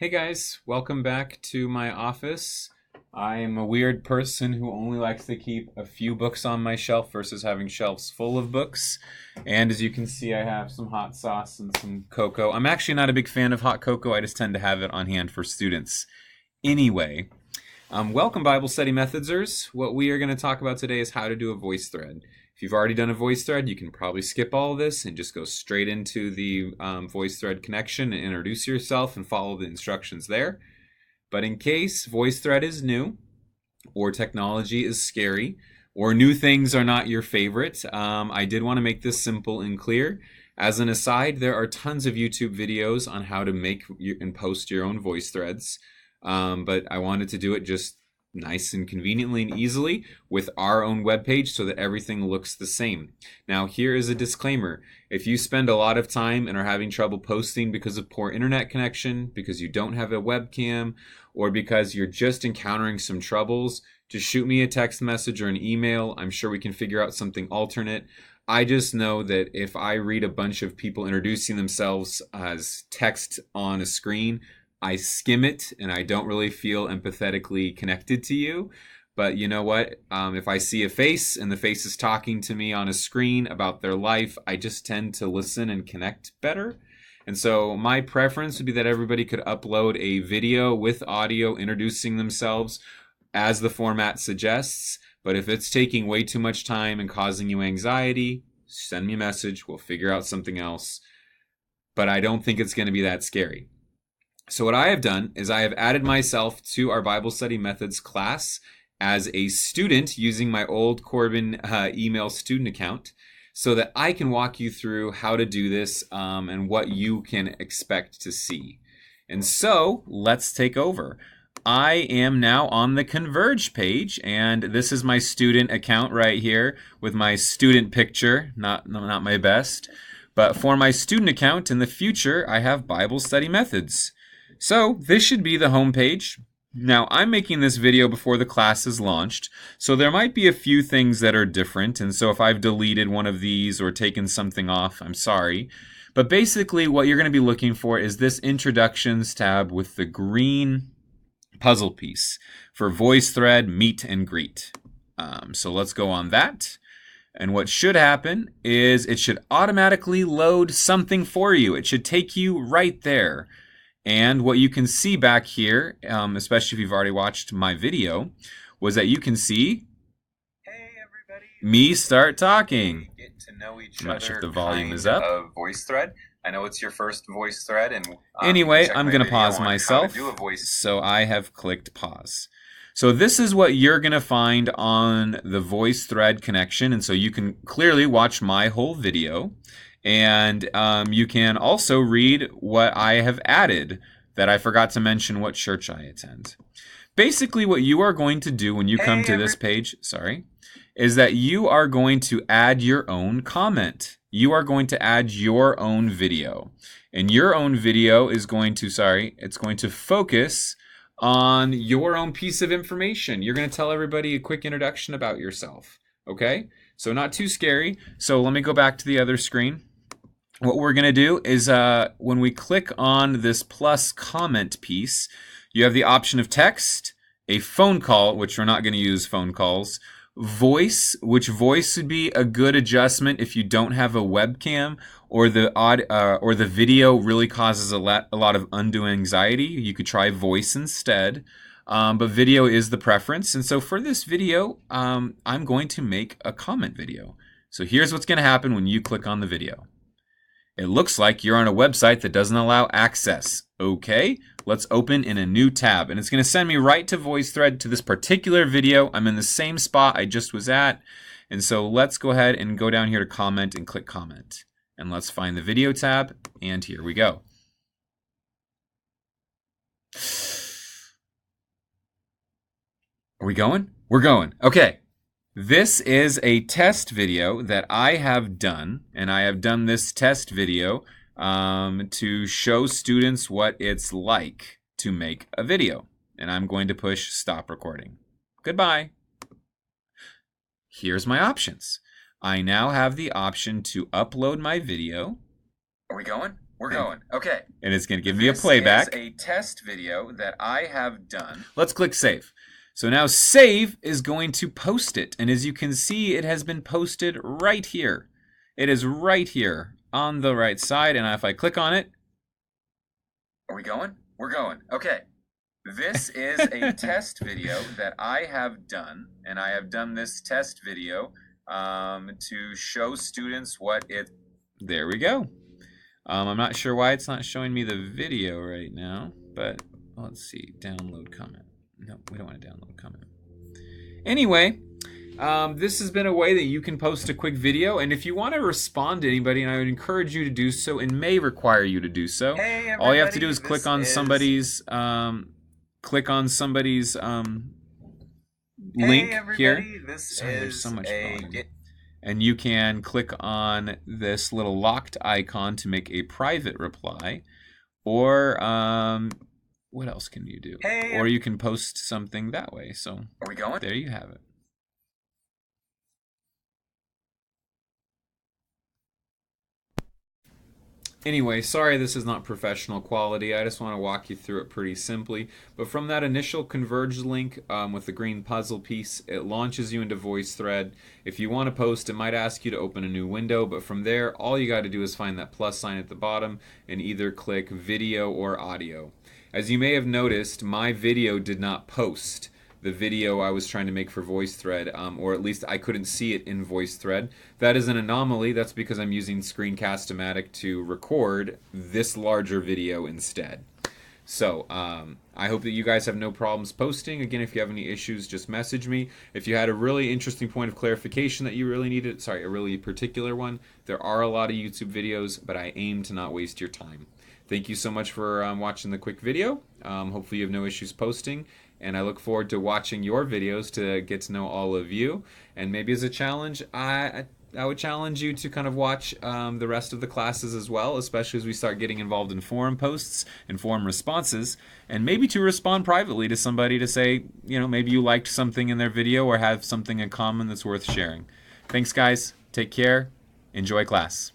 Hey guys, welcome back to my office. I am a weird person who only likes to keep a few books on my shelf versus having shelves full of books. And as you can see, I have some hot sauce and some cocoa. I'm actually not a big fan of hot cocoa, I just tend to have it on hand for students. Anyway, welcome Bible Study Methodsers. What we are going to talk about today is how to do a voice thread. If you've already done a voice thread, you can probably skip all of this and just go straight into the voice thread connection and introduce yourself and follow the instructions there. But in case voice thread is new, or technology is scary, or new things are not your favorite, I did want to make this simple and clear. As an aside, there are tons of YouTube videos on how to make and post your own voice threads. But I wanted to do it just nice and conveniently and easily with our own webpage so that everything looks the same. Now, here is a disclaimer. If you spend a lot of time and are having trouble posting because of poor internet connection, because you don't have a webcam, or because you're just encountering some troubles, just shoot me a text message or an email. I'm sure we can figure out something alternate. I just know that if I read a bunch of people introducing themselves as text on a screen, I skim it and I don't really feel empathetically connected to you. But you know what? If I see a face and the face is talking to me on a screen about their life, I just tend to listen and connect better. And so my preference would be that everybody could upload a video with audio introducing themselves as the format suggests. But if it's taking way too much time and causing you anxiety, send me a message. We'll figure out something else. But I don't think it's going to be that scary. So what I have done is I have added myself to our Bible Study Methods class as a student using my old Corbin email student account so that I can walk you through how to do this and what you can expect to see. And so let's take over. I am now on the Converge page, and this is my student account right here with my student picture, not my best. But for my student account in the future, I have Bible Study Methods. So this should be the home page. Now, I'm making this video before the class is launched, so there might be a few things that are different, and so if I've deleted one of these or taken something off, I'm sorry. But basically, what you're going to be looking for is this Introductions tab with the green puzzle piece for VoiceThread, Meet and Greet. So let's go on that. And what should happen is it should automatically load something for you. It should take you right there. And what you can see back here, especially if you've already watched my video, was that you can see me start talking. Get to know each I'm not sure if the other volume kind is up. of voice thread. I know it's your first voice thread, and Anyway, check I'm my going to video pause on how to myself. do a voice. So I have clicked pause. So this is what you're going to find on the voice thread connection. And so you can clearly watch my whole video. And you can also read what I have added that I forgot to mention what church I attend. Basically, what you are going to do when you come to this page, is that you are going to add your own comment. You are going to add your own video. And your own video is going to, it's going to focus on your own piece of information. You're going to tell everybody a quick introduction about yourself. Okay? So not too scary. So let me go back to the other screen. What we're going to do is when we click on this plus comment piece, you have the option of text, a phone call, which we're not going to use phone calls, voice, which voice would be a good adjustment if you don't have a webcam or the video really causes a lot of undue anxiety. You could try voice instead. But video is the preference. And so for this video, I'm going to make a comment video. So here's what's going to happen when you click on the video. It looks like you're on a website that doesn't allow access. Okay, let's open in a new tab. And it's going to send me right to VoiceThread to this particular video. I'm in the same spot I just was at. And so let's go ahead and go down here to comment and click comment. And let's find the video tab. And here we go. Are we going? We're going. Okay. This is a test video that I have done, and I have done this test video to show students what it's like to make a video. And I'm going to push stop recording. Goodbye. Here's my options. I now have the option to upload my video. Are we going? We're going. Okay. And it's going to give me a playback. This is a test video that I have done. Let's click save. So now save is going to post it. And as you can see, it has been posted right here. It is right here on the right side. And if I click on it. Are we going? We're going. Okay. This is a test video that I have done. And I have done this test video to show students what it... There we go. I'm not sure why it's not showing me the video right now, but let's see. Download comment. No, we don't want to download comment. Anyway, this has been a way that you can post a quick video, and if you want to respond to anybody, and I would encourage you to do so, and may require you to do so, all you have to do is click on somebody's link here. Sorry, there's so much volume. And you can click on this little locked icon to make a private reply. Or what else can you do? Or you can post something that way. So are we going? There you have it. Anyway, sorry this is not professional quality. I just want to walk you through it pretty simply. But from that initial converge link with the green puzzle piece, it launches you into VoiceThread. If you want to post, it might ask you to open a new window. But from there, all you got to do is find that plus sign at the bottom and either click video or audio. As you may have noticed, my video did not post the video I was trying to make for VoiceThread, or at least I couldn't see it in VoiceThread. That is an anomaly. That's because I'm using Screencast-O-Matic to record this larger video instead. So I hope that you guys have no problems posting. Again, if you have any issues, just message me. If you had a really interesting point of clarification that you really needed, sorry, a really particular one, there are a lot of YouTube videos, but I aim to not waste your time. Thank you so much for watching the quick video. Hopefully you have no issues posting. And I look forward to watching your videos to get to know all of you. And maybe as a challenge, I would challenge you to kind of watch the rest of the classes as well, especially as we start getting involved in forum posts and forum responses. And maybe to respond privately to somebody to say, you know, maybe you liked something in their video or have something in common that's worth sharing. Thanks, guys. Take care. Enjoy class.